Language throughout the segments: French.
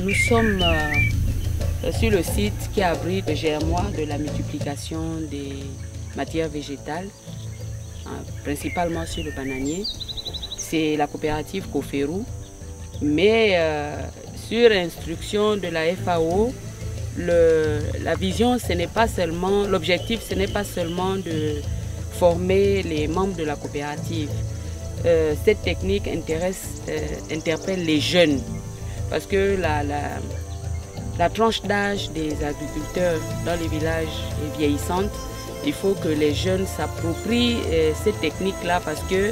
Nous sommes sur le site qui abrite le germoir de la multiplication des matières végétales, principalement sur le bananier. C'est la coopérative Coferou, mais sur instruction de la FAO, la vision, l'objectif, ce n'est pas seulement de former les membres de la coopérative. Cette technique interpelle les jeunes, parce que la tranche d'âge des agriculteurs dans les villages est vieillissante. Il faut que les jeunes s'approprient cette technique-là, parce que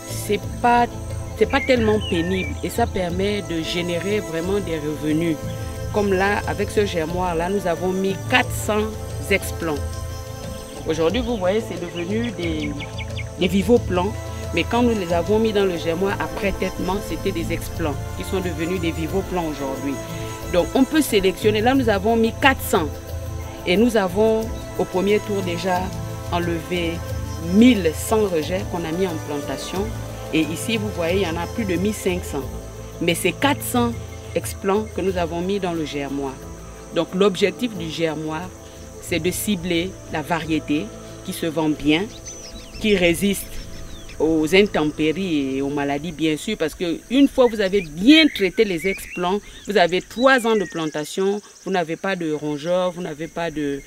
c'est pas tellement pénible et ça permet de générer vraiment des revenus. Comme là, avec ce germoir-là, nous avons mis 400 explants. Aujourd'hui, vous voyez, c'est devenu des vivoplants. Mais quand nous les avons mis dans le germoir après traitement, c'était des explants qui sont devenus des vivoplants aujourd'hui. Donc on peut sélectionner. Là, nous avons mis 400. Et nous avons au premier tour déjà enlevé 1100 rejets qu'on a mis en plantation. Et ici, vous voyez, il y en a plus de 1500. Mais c'est 400 explants que nous avons mis dans le germoir. Donc l'objectif du germoir, c'est de cibler la variété qui se vend bien, qui résiste aux intempéries et aux maladies, bien sûr, parce qu'une fois que vous avez bien traité les explants, vous avez 3 ans de plantation, vous n'avez pas de rongeurs, vous n'avez pas de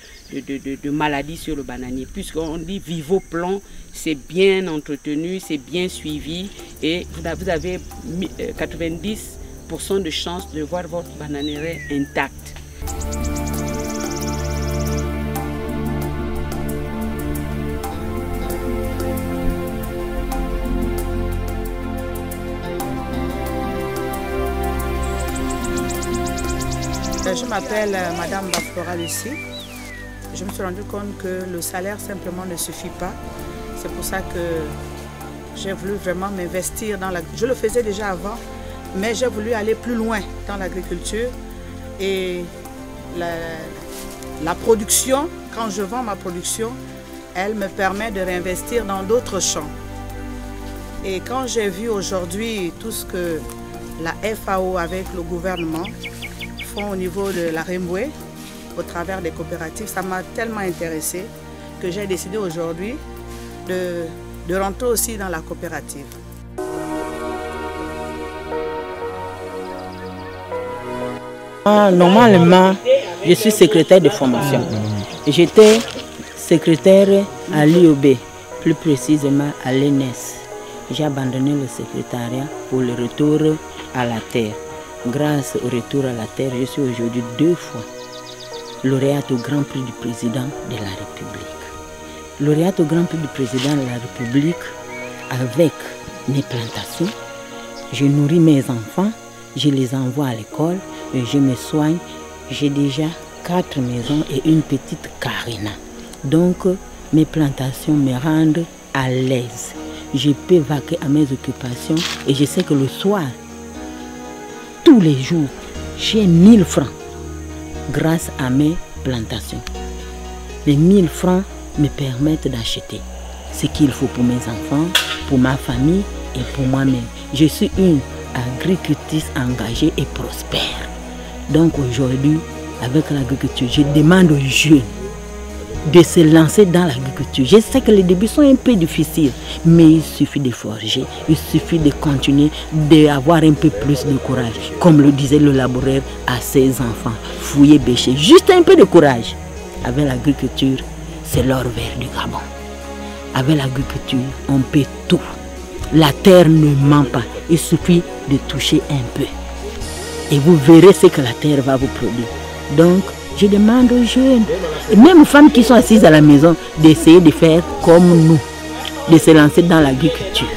maladies sur le bananier. Puisqu'on dit vivoplan, c'est bien entretenu, c'est bien suivi et vous avez 90% de chances de voir votre bananeraie intacte. Je m'appelle Madame Baflora Lucie. Je me suis rendu compte que le salaire simplement ne suffit pas. C'est pour ça que j'ai voulu vraiment m'investir dans l'agriculture. Je le faisais déjà avant, mais j'ai voulu aller plus loin dans l'agriculture. Et la production, quand je vends ma production, elle me permet de réinvestir dans d'autres champs. Et quand j'ai vu aujourd'hui tout ce que la FAO avec le gouvernement font au niveau de la Remboué, au travers des coopératives, ça m'a tellement intéressée que j'ai décidé aujourd'hui de rentrer aussi dans la coopérative. Normalement, je suis secrétaire de formation. J'étais secrétaire à l'IOB, plus précisément à l'ENES. J'ai abandonné le secrétariat pour le retour à la terre. Grâce au retour à la terre, je suis aujourd'hui 2 fois lauréate au Grand Prix du Président de la République. Lauréate au Grand Prix du Président de la République avec mes plantations. Je nourris mes enfants, je les envoie à l'école, je me soigne. J'ai déjà 4 maisons et une petite carina. Donc mes plantations me rendent à l'aise. Je peux vaquer à mes occupations et je sais que le soir, tous les jours, j'ai 1000 francs grâce à mes plantations. Les 1000 francs me permettent d'acheter ce qu'il faut pour mes enfants, pour ma famille et pour moi-même. Je suis une agricultrice engagée et prospère. Donc aujourd'hui, avec l'agriculture, je demande aux jeunes de se lancer dans l'agriculture. Je sais que les débuts sont un peu difficiles, mais il suffit de forger, il suffit de continuer, d'avoir un peu plus de courage. Comme le disait le laboureur à ses enfants, fouiller, bêcher, juste un peu de courage. Avec l'agriculture, c'est l'or vert du Gabon. Avec l'agriculture, on peut tout. La terre ne ment pas, il suffit de toucher un peu. Et vous verrez ce que la terre va vous produire. Donc, je demande aux jeunes, et même aux femmes qui sont assises à la maison, d'essayer de faire comme nous, de se lancer dans l'agriculture.